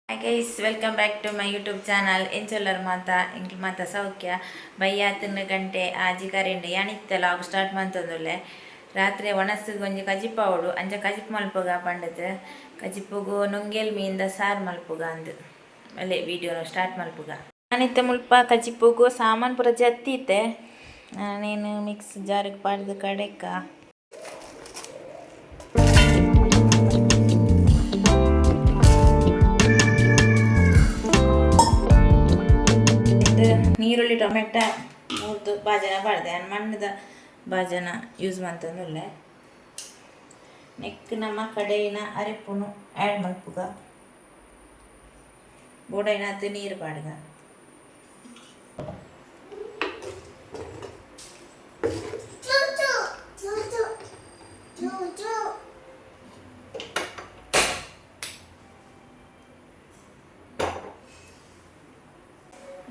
Hi guys, welcome back to my YouTube channel. ಎಂಚೊಲ್ಲರ್ ಮಾತ ಸೌಖ್ಯ ಬೈಯಾತಿನ ಗಂಟೆ ಆಜಿ ಕರೆಂಡು ಯಾನಿತ್ತಲ್ಲ ಅವು ಸ್ಟಾರ್ಟ್ ಮಂತಂದುಲ್ಲೆ ರಾತ್ರಿ ಒಣಸಿಗೆ ಒಂಜಿ ಕಜಿಪ್ಪ ಅವಡು ಅಂಚ ಕಜಿಪ್ ಮಲ್ಪುಗ ಪಂಡದು ಕಜಿಪ್ಪುಗು ನುಂಗೇಲ್ ಮೀನಿಂದ ಸಾರು ಮಲ್ಪುಗ ಅಂದು ಅಲ್ಲೇ ವಿಡಿಯೋನ ಸ್ಟಾರ್ಟ್ ಮಲ್ಪುಗ ನಾನಿತ್ತ ಮುಲ್ಪ ಕಜಿಪ್ಪುಗು ಸಾಮಾನು ಪೂರ ಜತ್ತಿತ್ತೆ ನೀನು ಮಿಕ್ಸ್ ಜಾರಿಗೆ ಪಾಡ್ದು ಕಡೆಕ್ಕ ನೀರುಳ್ಳಿ ಟೊಮೆಟೊ ಮೂರ್ದು ಬಾಜನ ಬಾಡ್ದೆ ನಾನು ಮಣ್ಣದ ಬಾಜನ ಯೂಸ್ ಮಾಡ್ತಂದುಲ್ಲೆ ನೆಕ್ ನಮ್ಮ ಕಡೆಯಿನ ಅರೆಪುನು ಆ್ಯಡ್ ಮಲ್ಪುಗ ಬೋಡೈನ ಅದು ನೀರು ಪಾಡ್ಗ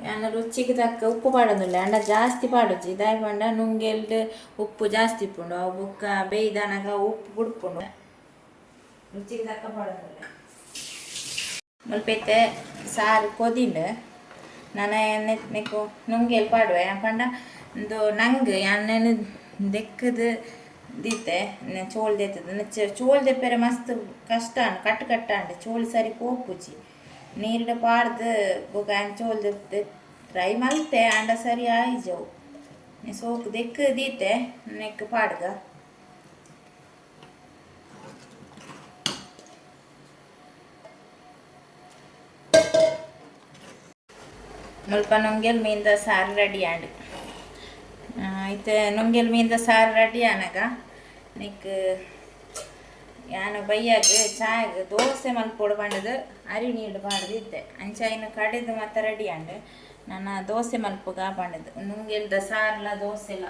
ನಾನು ರುಚಿಗೆ ತಕ್ಕ ಉಪ್ಪು ಪಾಡೋದಿಲ್ಲ ಅಂಡ ಜಾಸ್ತಿ ಪಾಡೋದು ಇದಾಗಿ ಪಂಡ ನುಂಗೆಲ್ದು ಉಪ್ಪು ಜಾಸ್ತಿ ಇಪ್ಪುಂಡು ಅವು ಬುಕ್ಕ ಬೇಯ್ದನಗ ಉಪ್ಪು ಬುಡ್ಪುಂಡು ರುಚಿಗೆ ತಕ್ಕ ಪಾಡೋದಿಲ್ಲ ಮುಲ್ಪೈತೆ ಸಾರು ಕೊದಿಂಡು ನಾನು ನೆಕ್ಕು ನುಂಗೆಲ್ ಪಾಡುವೆ ಪಂಡ ಒಂದು ನಂಗೆ ಎಣ್ಣೆನ ದೆಕ್ಕದು ದೀತೆ ಚೋಳು ದೇತದ ಚೋಳು ದೆಪ್ಪರೆ ಮಸ್ತ್ ಕಷ್ಟ ಕಟ್ಟು ಕಟ್ಟ ಅಂಡೆ ಚೋಳು ಸರಿ ಪೋಪುಜಿ ನೀರಿಡ ಪಾಡ್ದು ಬೊಕ ಚೋಳು ದೆಪ್ತೆ ಟ್ರೈ ಮಲ್ತೆ ಅಂಡ ಸರಿ ಆಯ್ಜವು ಸೋಕು ದೆಕ್ಕ ದೀತೆ ನೆಕ್ ಪಾಡ್ಗ ಮುಲ್ಪ ನುಂಗೆಲ್ ಮೀನ್ದ ಸಾರು ರೆಡಿ ಆಂಡು ಐತೆ ನುಂಗೆಲ್ ಮೀನ್ದ ಸಾರು ರೆಡಿ ಆನಾಗ ನೆಕ್ ಯಾನು ಬೈಯಾಗ ಚಾಯ್ ದೋಸೆ ಮಲ್ಪೊಡು ಪಂಡದು ಅರಿ ನೀಡು ಪಾಡ್ದು ಇದ್ದೆ ಅಂಚ ಇನ್ನು ಕಡೆದು ಮತ್ತೆ ರೆಡಿ ಆಂಡು ನಾನು ದೋಸೆ ಮಲ್ಪುಗ ಪಂಡದು ನುಂಗೆಲ್ದ ಸಾರಲ್ಲ ದೋಸೆಲ್ಲ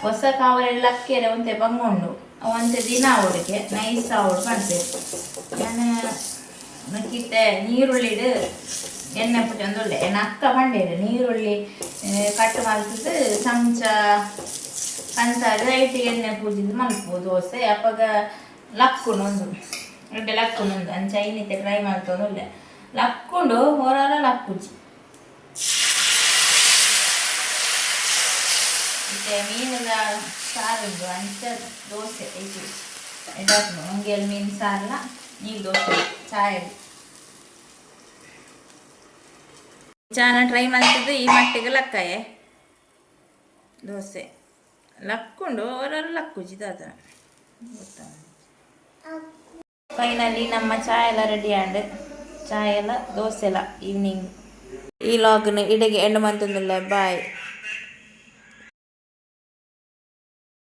ಹೊಸ ಕಾವಲೆಲ್ಲ ಅಕ್ಕಿಯರೆ ಒಂತೆ ಬಂಗೊಂಡು ಒಂತೆ ದಿನ ಅವಳಿಗೆ ನೈಸ್ ಅವಳು ಮಾಡ್ಬೇಕು ನಾನು ಕಿತ್ತೆ ನೀರುಳ್ಳಿಡು ಎಣ್ಣೆ ಪುಟ್ಟಿ ಒಂದೊಳ್ಳೆ ಎಣ್ಣೆ ಅಕ್ಕ ಬಂಡೇರು ನೀರುಳ್ಳಿ ಕಟ್ಟು ಮಲ್ತಿದ್ದು ಚಮಚ ಪಂಚಾರು ಐಟಿಗೆ ಎಣ್ಣೆ ಪೂಜಿದ್ದು ಮಲ್ಪು ದೋಸೆ ಅಪ್ಪಾಗ ಲಕ್ಕುಂಡು ಒಂದು ಎಡ್ಡೆ ಲಕ್ಕುಂಡು ಒಂದು ಅಂಚ ಐನಿತ್ತೆ ಟ್ರೈ ಮಾಡ್ತೊಂದುಲ್ಲೆ ಲಕ್ಕುಂಡು ಹೊರ ಲಕ್ಕುಜಿ ಮೀನಿನ ಸಾರು ಅಂಚ ದೋಸೆ ಐತಿ ಇದಾಕು ನುಂಗೆಲ್ ಮೀನು ಸಾರಲ್ಲ ನೀರು ದೋಸೆ ಚಾಯ್ ಚಾನ ಟ್ರೈ ಮಾಡ್ತಿದ್ದು ಈ ಮಟ್ಟಿಗೆ ಲಕ್ಕಾಯೆ ದೋಸೆ ಲಕ್ಕುಂಡು ಅವರವ್ರು ಲಕ್ಕುಜಿದಾದ ಗೊತ್ತಾ ಫೈನಲಿ ನಮ್ಮ ಚಾಯ್ ಎಲ್ಲ ರೆಡಿ ಆಂಡ್ ಚಾಯ್ ಎಲ್ಲ ದೋಸೆ ಎಲ್ಲ ಈವ್ನಿಂಗ್ ಈ ಲಾಗ್ನ ಇಡೆಗೆ ಎಂಡ್ ಮಂತಂದಿಲ್ಲ ಬಾಯ್.